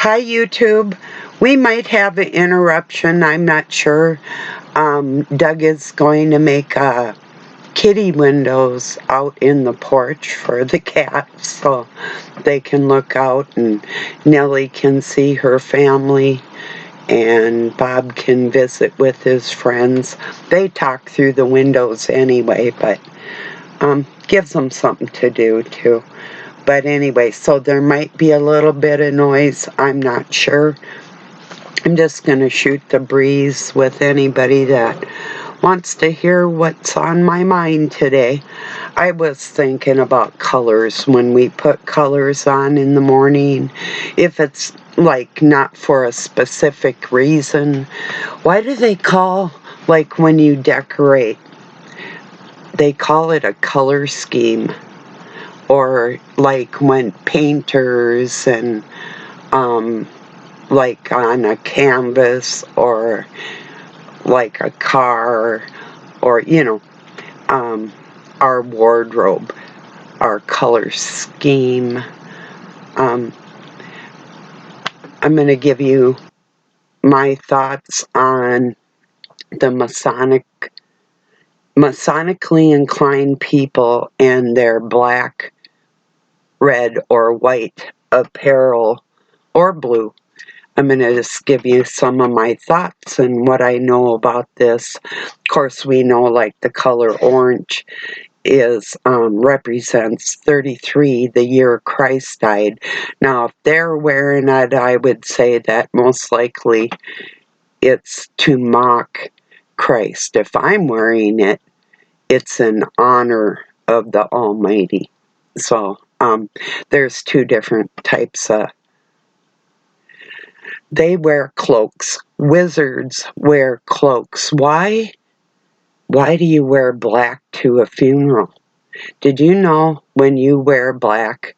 Hi, YouTube. We might have an interruption. I'm not sure. Doug is going to make kitty windows out in the porch for the cats so they can look out and Nellie can see her family and Bob can visit with his friends. They talk through the windows anyway, but gives them something to do too. But anyway, so there might be a little bit of noise. I'm not sure. I'm just going to shoot the breeze with anybody that wants to hear what's on my mind today. I was thinking about colors when we put colors on in the morning. If it's like not for a specific reason, why do they call, like when you decorate, they call it a color scheme? Or like when painters and like on a canvas or like a car or our wardrobe, our color scheme. I'm going to give you my thoughts on the Masonically inclined people and their black, red, or white apparel, or blue. I'm going to just give you some of my thoughts and what I know about this. Of course, we know like the color orange is represents 33, the year Christ died. Now, if they're wearing it, I would say that most likely it's to mock Christ. If I'm wearing it, it's in honor of the Almighty. So there's two different types of. They wear cloaks. Wizards wear cloaks. Why? Why do you wear black to a funeral? Did you know when you wear black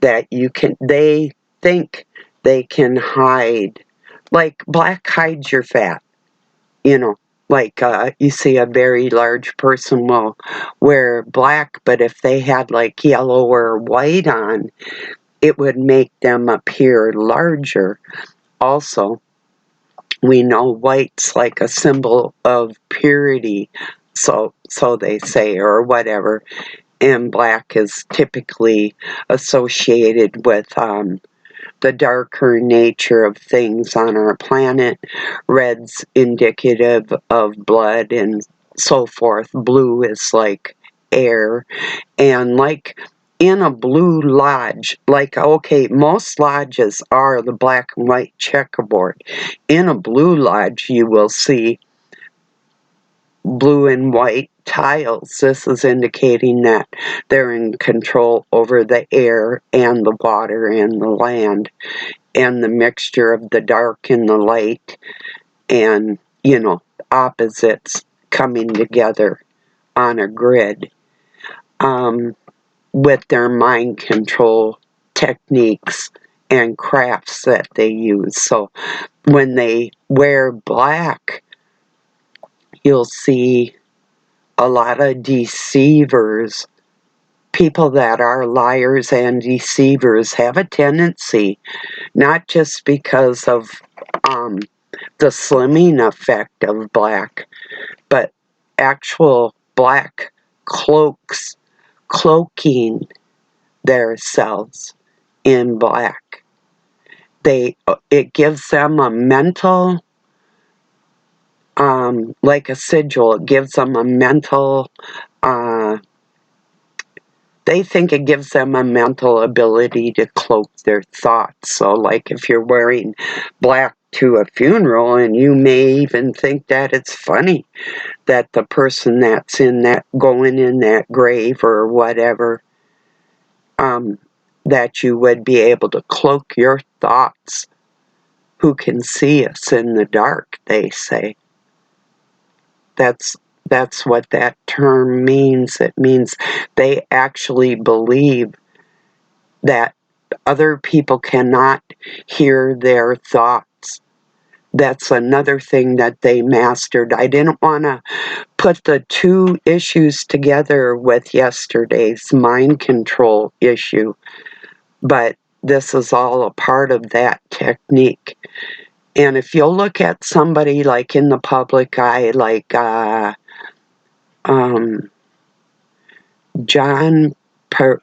that they think they can hide, like black hides your fat, like you see a very large person will wear black, but if they had like yellow or white on, it would make them appear larger. Also, we know white's like a symbol of purity, so they say, or whatever, and black is typically associated with the darker nature of things on our planet. Red's indicative of blood and so forth. Blue is like air. And like in a blue lodge, like, okay, most lodges are the black and white checkerboard. In a blue lodge, you will see blue and white tiles. This is indicating that they're in control over the air and the water and the land and the mixture of the dark and the light and, opposites coming together on a grid with their mind control techniques and crafts that they use. So when they wear black, you'll see a lot of deceivers. People that are liars and deceivers have a tendency, not just because of the slimming effect of black, but actual black cloaks cloaking themselves in black. It gives them a mental, like a sigil. It gives them a mental. They think it gives them a mental ability to cloak their thoughts. So, like if you're wearing black to a funeral, and you may even think that it's funny that the person that's going in that grave or whatever, that you would be able to cloak your thoughts. Who can see us in the dark, they say. That's what that term means. It means they actually believe that other people cannot hear their thoughts. That's another thing that they mastered. I didn't want to put the two issues together with yesterday's mind control issue, but this is all a part of that technique. And if you'll look at somebody like in the public eye, like John per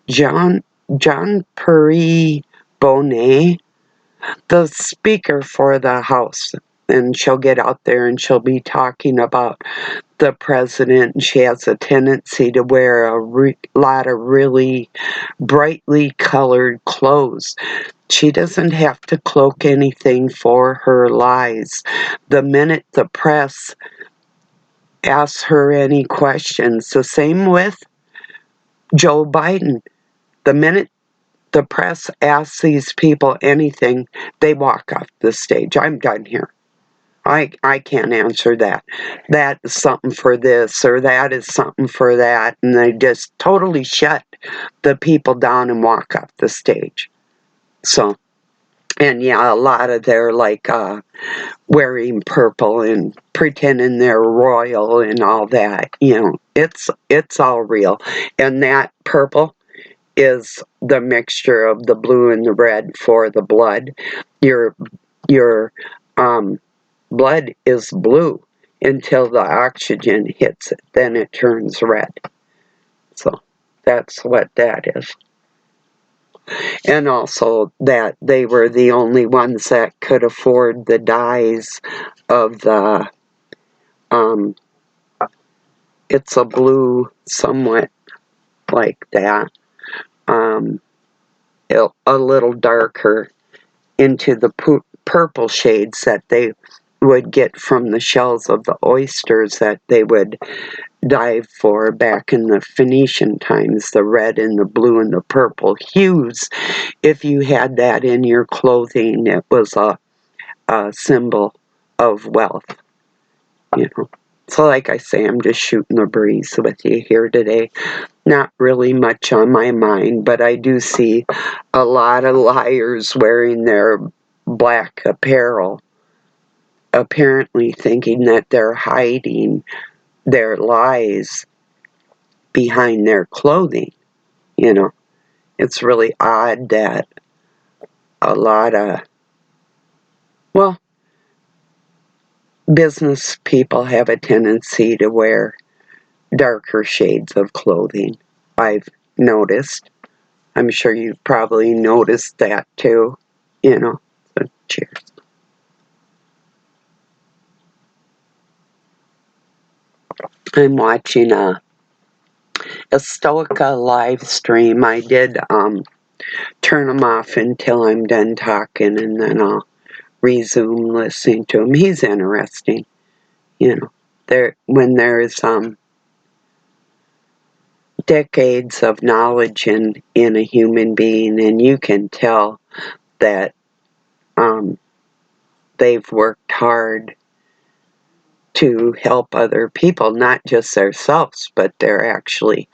John John Perry Bonet, the speaker for the House, and she'll get out there and she'll be talking about the president, and she has a tendency to wear a lot of really brightly colored clothes. She doesn't have to cloak anything for her lies. The minute the press asks her any questions, the same with Joe Biden. The minute the press asks these people anything, they walk off the stage. I'm done here. I can't answer that. That is something for this, or that is something for that. And they just totally shut the people down and walk off the stage. So, and yeah, a lot of their like wearing purple and pretending they're royal and all that. You know, it's all real. And that purple is the mixture of the blue and the red for the blood. Your blood is blue until the oxygen hits it. Then it turns red. So that's what that is. And also that they were the only ones that could afford the dyes of the, it's a blue somewhat like that, a little darker into the purple shades that they would get from the shells of the oysters that they would dive for back in the Phoenician times, the red and the blue and the purple hues. If you had that in your clothing, it was a symbol of wealth, you know. So like I say, I'm just shooting the breeze with you here today. Not really much on my mind, but I do see a lot of liars wearing their black apparel, apparently thinking that they're hiding their lies behind their clothing, you know. It's really odd that a lot of, well, business people have a tendency to wear darker shades of clothing. I've noticed. I'm sure you've probably noticed that too, you know. So cheers. I'm watching a Stoica live stream. I did turn them off until I'm done talking, and then I'll resume listening to him. He's interesting, you know. When there's decades of knowledge in a human being, and you can tell that they've worked hard to help other people, not just themselves, but they're actually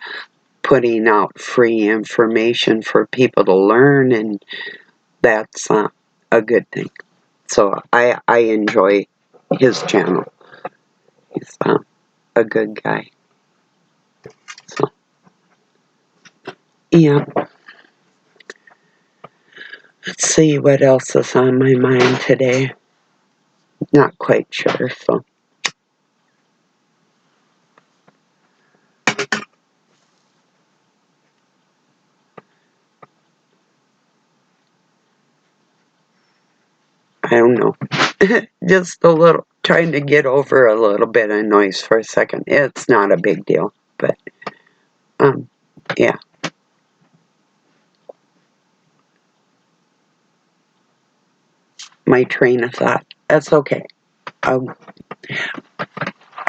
putting out free information for people to learn, and that's a good thing. So I enjoy his channel. He's a good guy. So yeah. Let's see what else is on my mind today. Not quite sure, so. I don't know. Just a little, trying to get over a little bit of noise for a second. It's not a big deal, but, yeah. My train of thought. That's okay. I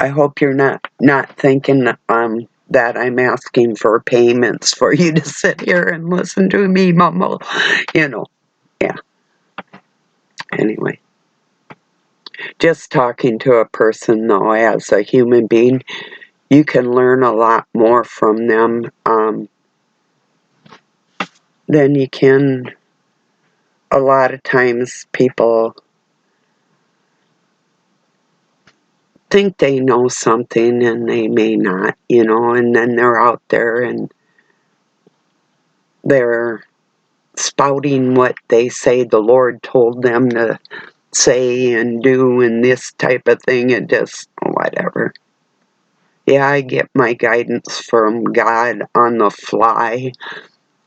hope you're not thinking that I'm asking for payments for you to sit here and listen to me mumble. You know, yeah. Anyway. Just talking to a person, though, as a human being, you can learn a lot more from them than you can. A lot of times people think they know something and they may not, you know, and then they're out there and they're spouting what they say the Lord told them to say and do and this type of thing. It just, whatever. Yeah, I get my guidance from God on the fly.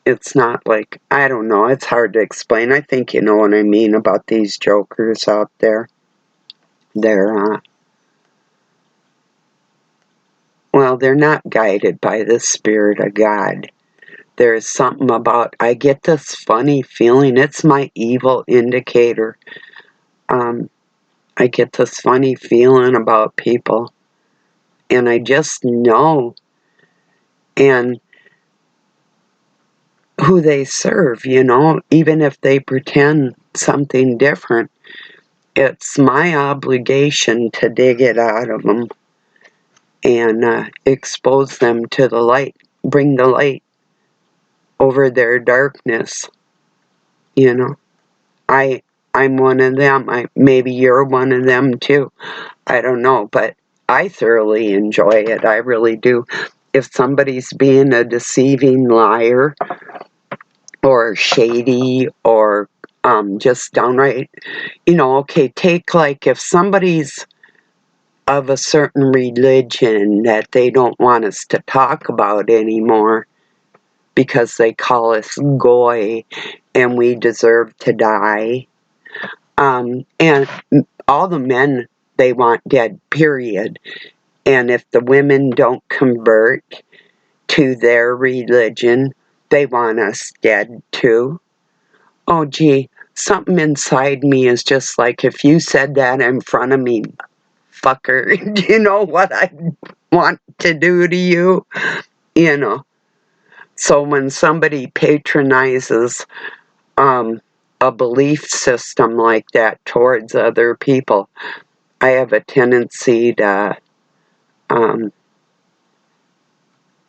It's not like, I don't know, it's hard to explain. I think you know what I mean about these jokers out there. They're, well, they're not guided by the Spirit of God. There's something about, I get this funny feeling, it's my evil indicator. I get this funny feeling about people, and I just know, and who they serve, you know, even if they pretend something different, it's my obligation to dig it out of them and expose them to the light, bring the light over their darkness, you know. I'm one of them. Maybe you're one of them too. I don't know, but I thoroughly enjoy it. I really do. If somebody's being a deceiving liar or shady or just downright, you know, okay, take like if somebody's of a certain religion that they don't want us to talk about anymore because they call us goy and we deserve to die. And all the men they want dead, period. And if the women don't convert to their religion, they want us dead too. Oh, gee, something inside me is just like, if you said that in front of me, fucker, do you know what I want to do to you? You know. So when somebody patronizes a belief system like that towards other people, I have a tendency to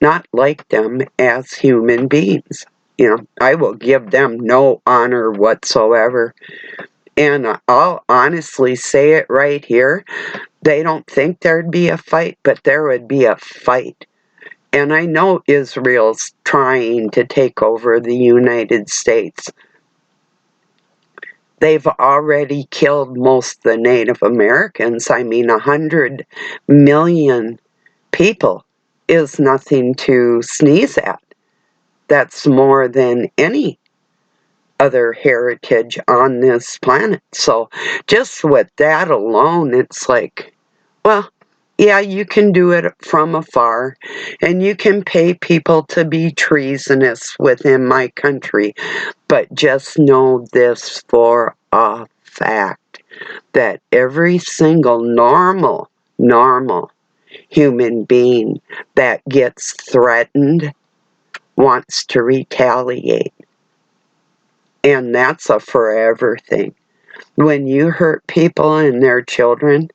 not like them as human beings. You know, I will give them no honor whatsoever. And I'll honestly say it right here. They don't think there'd be a fight, but there would be a fight. And I know Israel's trying to take over the United States. They've already killed most of the Native Americans. I mean, 100 million people is nothing to sneeze at. That's more than any other heritage on this planet. So just with that alone, it's like, well, yeah, you can do it from afar, and you can pay people to be treasonous within my country, but just know this for a fact, that every single normal human being that gets threatened wants to retaliate. And that's a forever thing. When you hurt people and their children,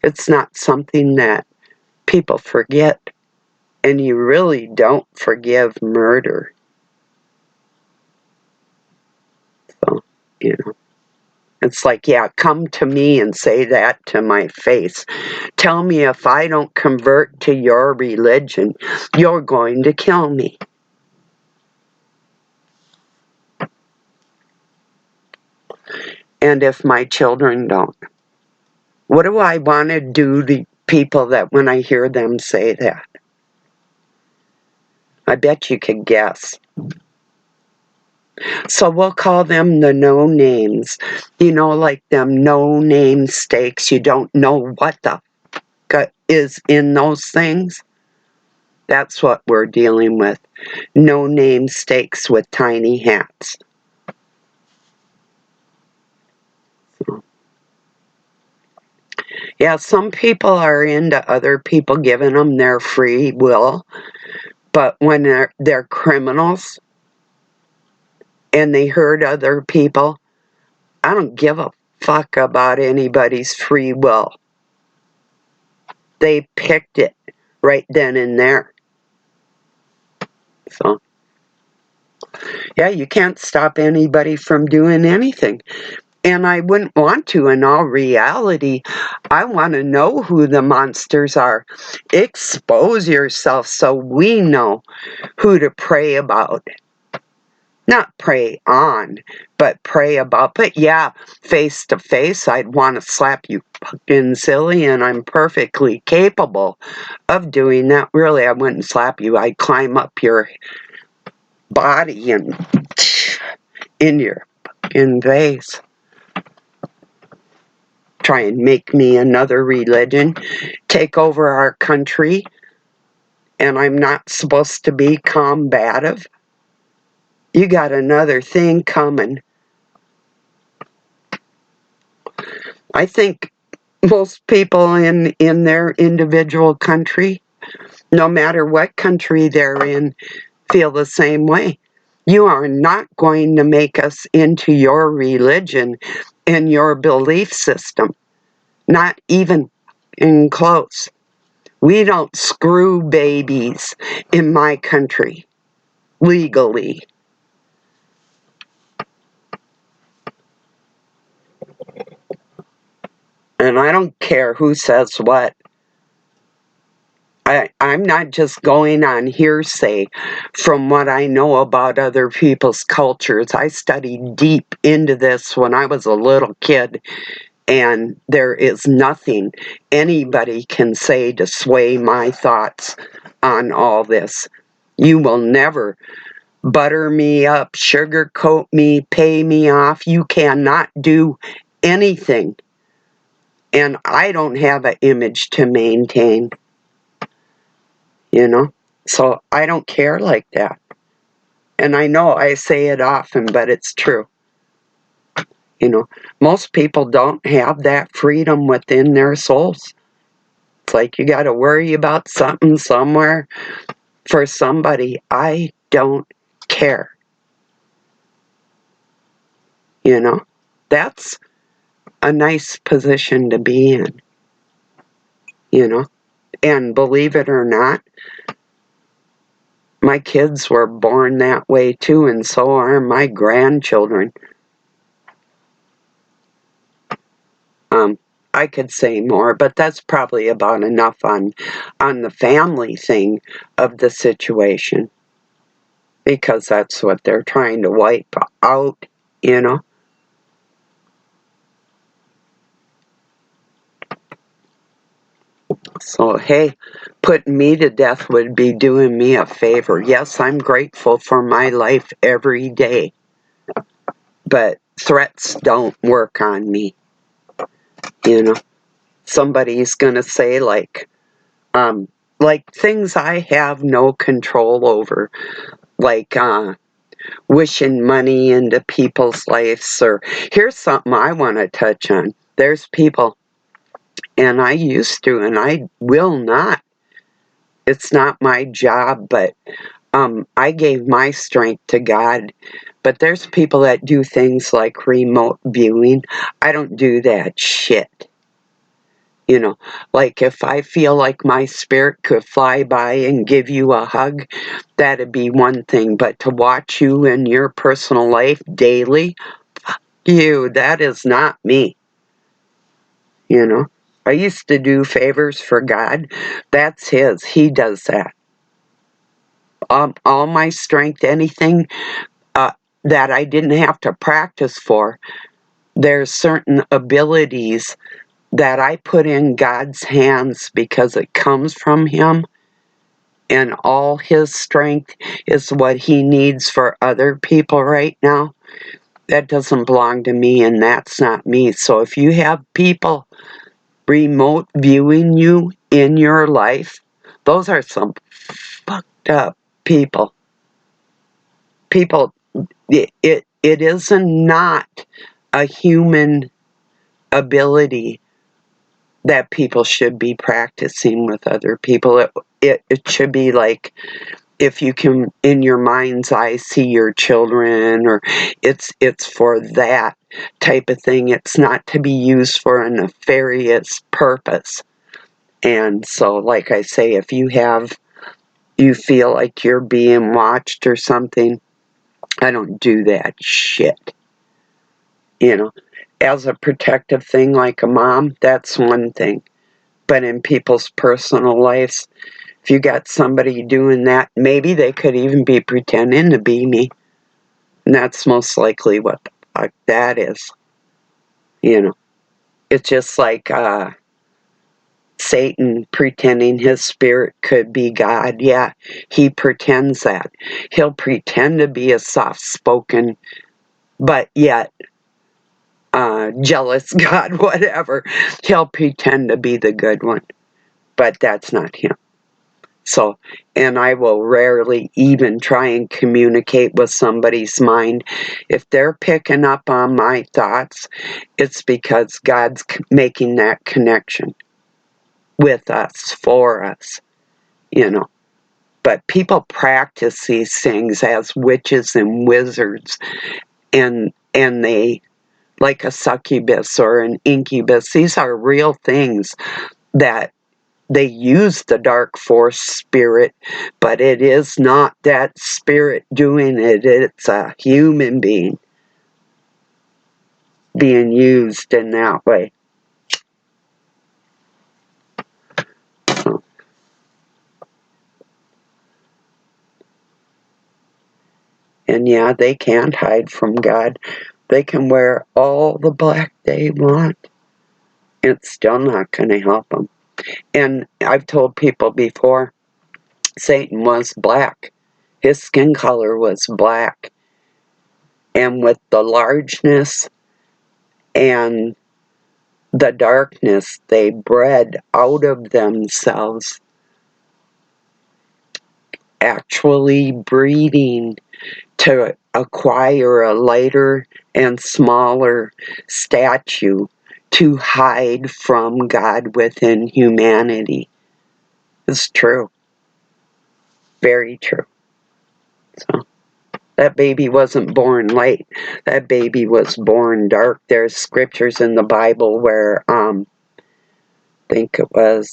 it's not something that people forget. And you really don't forgive murder. So, you know, it's like, yeah, come to me and say that to my face. Tell me if I don't convert to your religion, you're going to kill me. And if my children don't, what do I want to do to people that when I hear them say that? I bet you could guess. So we'll call them the no-names. You know, like them no-name steaks. You don't know what the fuck is in those things. That's what we're dealing with. No-name steaks with tiny hats. Yeah, some people are into other people giving them their free will, but when they're criminals and they hurt other people, I don't give a fuck about anybody's free will. They picked it right then and there. So, yeah, you can't stop anybody from doing anything. And I wouldn't want to in all reality. I want to know who the monsters are. Expose yourself so we know who to pray about. Not pray on, but pray about. But yeah, face to face, I'd want to slap you fucking silly, and I'm perfectly capable of doing that. Really, I wouldn't slap you. I'd climb up your body and in your fucking face. Try and make me another religion, take over our country, and I'm not supposed to be combative. You got another thing coming. I think most people in their individual country, no matter what country they're in, feel the same way. You are not going to make us into your religion and your belief system. Not even in close. We don't screw babies in my country legally. And I don't care who says what. I'm not just going on hearsay from what I know about other people's cultures. I studied deep into this when I was a little kid, and there is nothing anybody can say to sway my thoughts on all this. You will never butter me up, sugarcoat me, pay me off. You cannot do anything. And I don't have an image to maintain, you know? So I don't care like that. And I know I say it often, but it's true. You know, most people don't have that freedom within their souls. It's like you got to worry about something somewhere for somebody. I don't care. You know, that's a nice position to be in. You know, and believe it or not, my kids were born that way too, and so are my grandchildren. I could say more, but that's probably about enough on the family thing of the situation, because that's what they're trying to wipe out, you know. So, hey, putting me to death would be doing me a favor. Yes, I'm grateful for my life every day, but threats don't work on me, you know. Somebody's going to say, like things I have no control over, like wishing money into people's lives. Or here's something I want to touch on. There's people, and I used to, and I will not. It's not my job, but I gave my strength to God. But there's people that do things like remote viewing. I don't do that shit. You know, like if I feel like my spirit could fly by and give you a hug, that'd be one thing. But to watch you in your personal life daily, fuck you, that is not me. You know, I used to do favors for God. That's His. He does that. All my strength, anything that I didn't have to practice for, there's certain abilities that I put in God's hands because it comes from Him, and all His strength is what He needs for other people right now. That doesn't belong to me, and that's not me. So if you have people remote viewing you in your life, those are some fucked up people. People, it is not a human ability that people should be practicing with other people. It should be like, if you can, in your mind's eye, see your children, or it's for that type of thing. It's not to be used for a nefarious purpose. And so, like I say, if you feel like you're being watched or something, I don't do that shit. You know, as a protective thing, like a mom, that's one thing. But in people's personal lives, if you got somebody doing that, maybe they could even be pretending to be me. And that's most likely what the fuck that is. You know, it's just like Satan pretending his spirit could be God. Yeah, he pretends that. He'll pretend to be a soft-spoken, but yet jealous God, whatever. He'll pretend to be the good one, but that's not him. So, and I will rarely even try and communicate with somebody's mind. If they're picking up on my thoughts, it's because God's making that connection with us, for us, you know. But people practice these things as witches and wizards, and they, like a succubus or an incubus, these are real things that they use the dark force spirit, but it is not that spirit doing it. It's a human being being used in that way. So, and yeah, they can't hide from God. They can wear all the black they want. It's still not going to help them. And I've told people before, Satan was black. His skin color was black. And with the largeness and the darkness they bred out of themselves, actually breeding to acquire a lighter and smaller statue to hide from God within humanity. It's true. Very true. So that baby wasn't born light. That baby was born dark. There's scriptures in the Bible where I think it was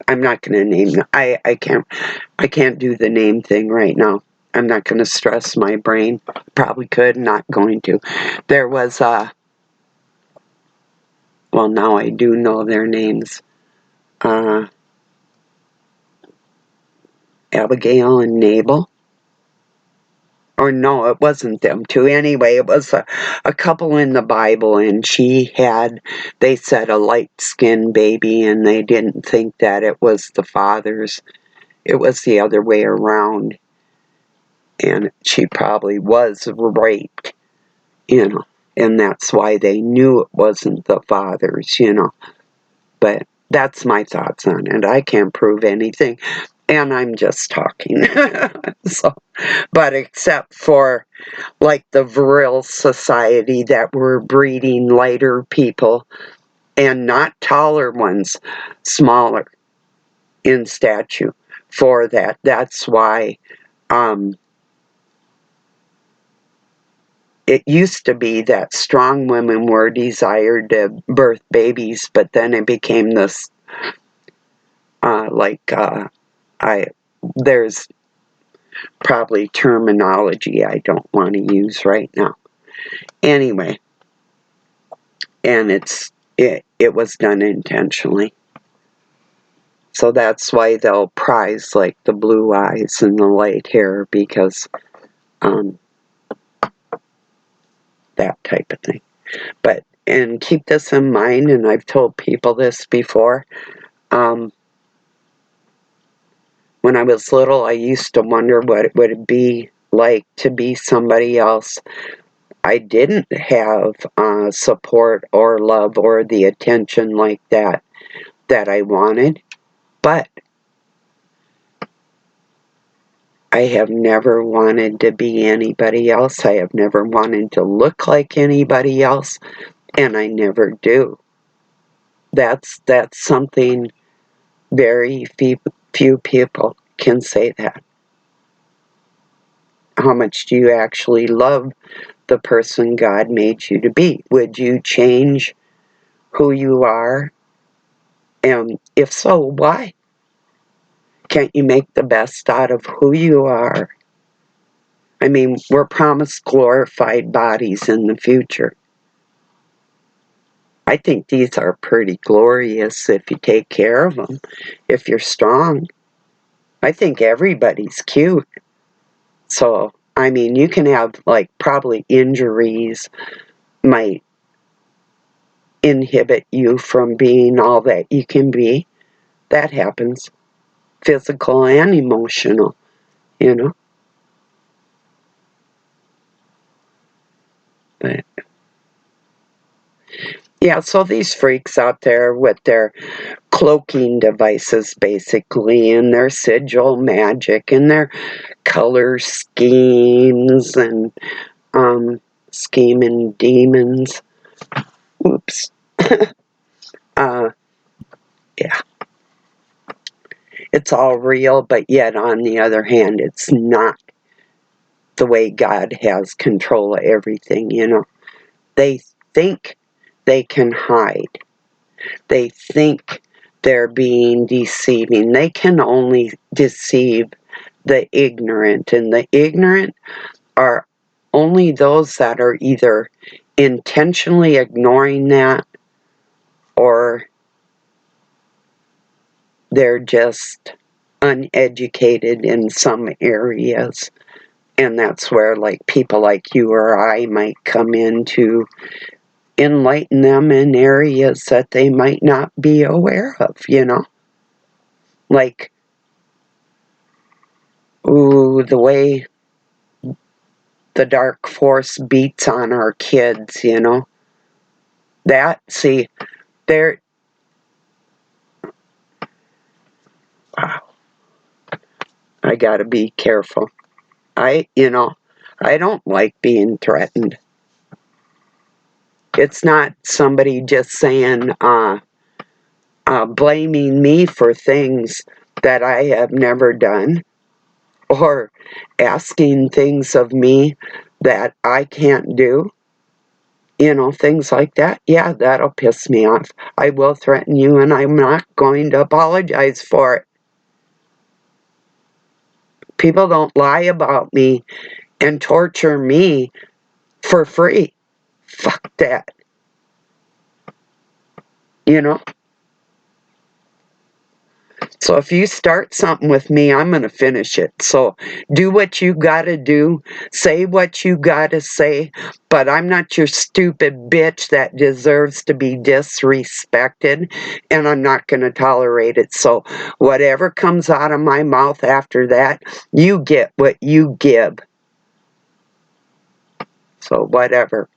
I'm not going to name them. I can't do the name thing right now. I'm not going to stress my brain. Probably could, not going to. There was well, now I do know their names. Abigail and Nabal. Or no, it wasn't them two. Anyway, it was a couple in the Bible, and they said a light-skinned baby, and they didn't think that it was the father's. It was the other way around. And she probably was raped, you know, and that's why they knew it wasn't the father's, you know. But that's my thoughts on it. I can't prove anything, and I'm just talking. So, but except for like the Vril Society that were breeding lighter people and not taller ones, smaller in stature for that. That's why it used to be that strong women were desired to birth babies, but then it became this, there's probably terminology I don't want to use right now. Anyway, and it was done intentionally. So that's why they'll prize like the blue eyes and the light hair, because that type of thing. But, and keep this in mind, and I've told people this before, when I was little, I used to wonder what it would be like to be somebody else. I didn't have support or love or the attention like that I wanted, but I have never wanted to be anybody else. I have never wanted to look like anybody else, and I never do. That's something very few people can say that. How much do you actually love the person God made you to be? Would you change who you are? And if so, why? Can't you make the best out of who you are? I mean, we're promised glorified bodies in the future. I think these are pretty glorious if you take care of them, if you're strong. I think everybody's cute. So I mean, you can have, like, probably injuries might inhibit you from being all that you can be. That happens. Physical and emotional, you know. But yeah, so these freaks out there with their cloaking devices, basically, and their sigil magic and their color schemes and scheming demons. Oops. uh, yeah, it's all real, but yet on the other hand, it's not the way God has control of everything, you know. They think they can hide. They think they're being deceiving. They can only deceive the ignorant, and the ignorant are only those that are either intentionally ignoring that or they're just uneducated in some areas. And that's where, like, people like you or I might come in to enlighten them in areas that they might not be aware of, you know? Like, ooh, the way the dark force beats on our kids, you know? That, see, there, wow, I gotta be careful. You know, I don't like being threatened. It's not somebody just saying, blaming me for things that I have never done or asking things of me that I can't do. You know, things like that. Yeah, that'll piss me off. I will threaten you and I'm not going to apologize for it. People don't lie about me and torture me for free. Fuck that. You know? So if you start something with me, I'm going to finish it. So do what you got to do. Say what you got to say. But I'm not your stupid bitch that deserves to be disrespected. And I'm not going to tolerate it. So whatever comes out of my mouth after that, you get what you give. So whatever.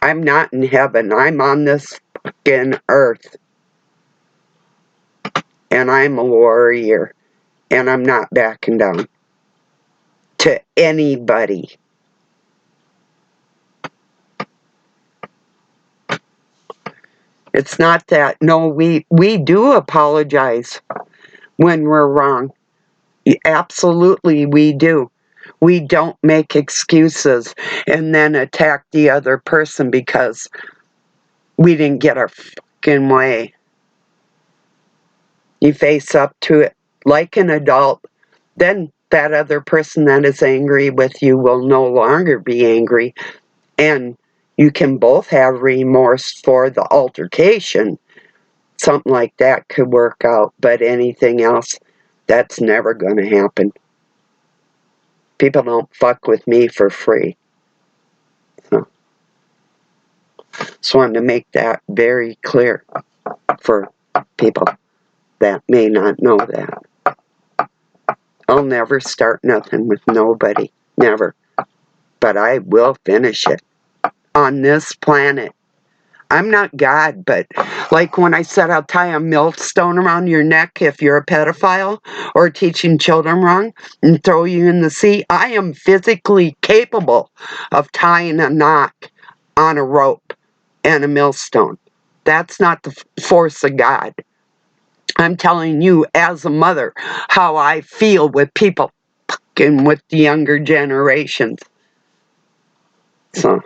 I'm not in heaven. I'm on this fucking earth. And I'm a warrior. And I'm not backing down to anybody. It's not that. No, we do apologize when we're wrong. Absolutely, we do. We don't make excuses and then attack the other person because we didn't get our fucking way. You face up to it like an adult, then that other person that is angry with you will no longer be angry, and you can both have remorse for the altercation. Something like that could work out, but anything else, that's never going to happen. People don't fuck with me for free. So, just wanted to make that very clear for people that may not know that. I'll never start nothing with nobody. Never. But I will finish it. On this planet. I'm not God, but like when I said I'll tie a millstone around your neck if you're a pedophile or teaching children wrong and throw you in the sea, I am physically capable of tying a knot on a rope and a millstone. That's not the force of God. I'm telling you as a mother how I feel with people fucking with the younger generations. So...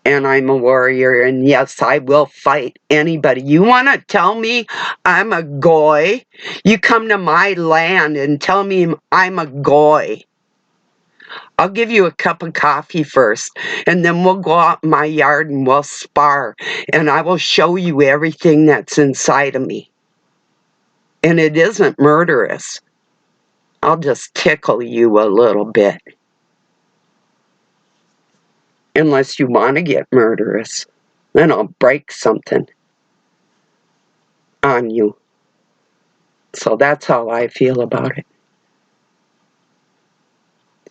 and I'm a warrior, and yes, I will fight anybody. You want to tell me I'm a goy? You come to my land and tell me I'm a goy. I'll give you a cup of coffee first, and then we'll go out in my yard and we'll spar, and I will show you everything that's inside of me. And it isn't murderous. I'll just tickle you a little bit. Unless you want to get murderous. Then I'll break something on you. So that's how I feel about it.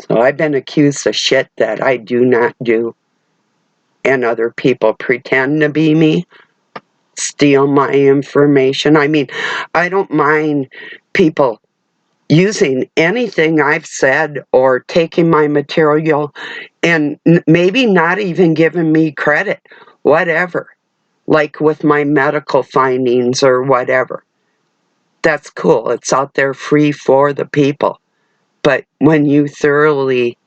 So I've been accused of shit that I do not do. And other people pretend to be me. Steal my information. I mean, I don't mind people using anything I've said or taking my material and maybe not even giving me credit. Whatever. Like with my medical findings or whatever. That's cool. It's out there free for the people. But when you thoroughly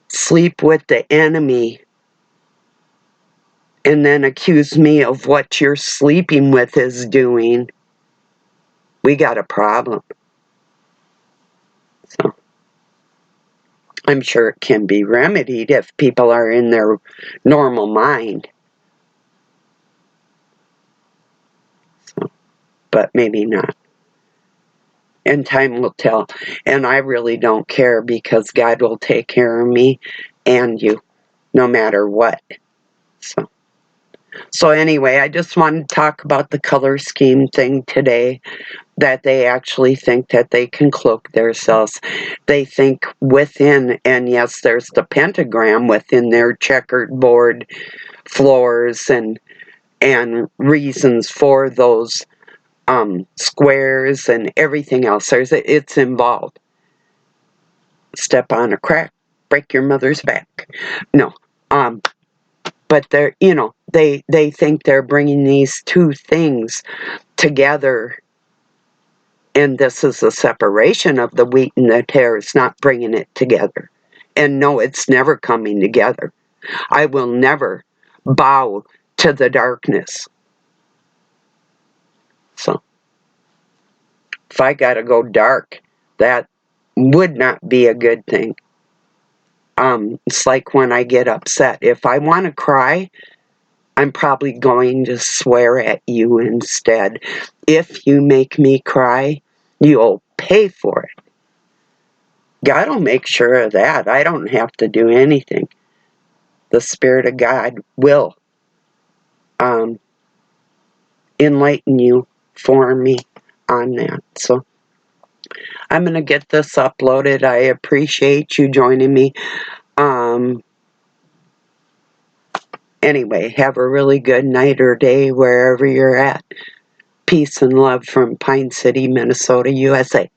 sleep with the enemy and then accuse me of what you're sleeping with is doing, we got a problem. So I'm sure it can be remedied if people are in their normal mind. So, but maybe not. And time will tell. And I really don't care because God will take care of me and you, no matter what. So anyway, I just wanted to talk about the color scheme thing today, that they actually think that they can cloak themselves. They think within, and yes, there's the pentagram within their checkered board floors and reasons for those squares and everything else. It's involved. Step on a crack, break your mother's back. No, but they're, they think they're bringing these two things together, and this is a separation of the wheat and the tares, not bringing it together. And no, it's never coming together. I will never bow to the darkness. So if I gotta go dark, that would not be a good thing. It's like when I get upset. If I want to cry, I'm probably going to swear at you instead. If you make me cry, you'll pay for it. God will make sure of that. I don't have to do anything. The Spirit of God will enlighten you for me on that. So I'm going to get this uploaded. I appreciate you joining me. Anyway, have a really good night or day wherever you're at. Peace and love from Pine City, Minnesota, USA.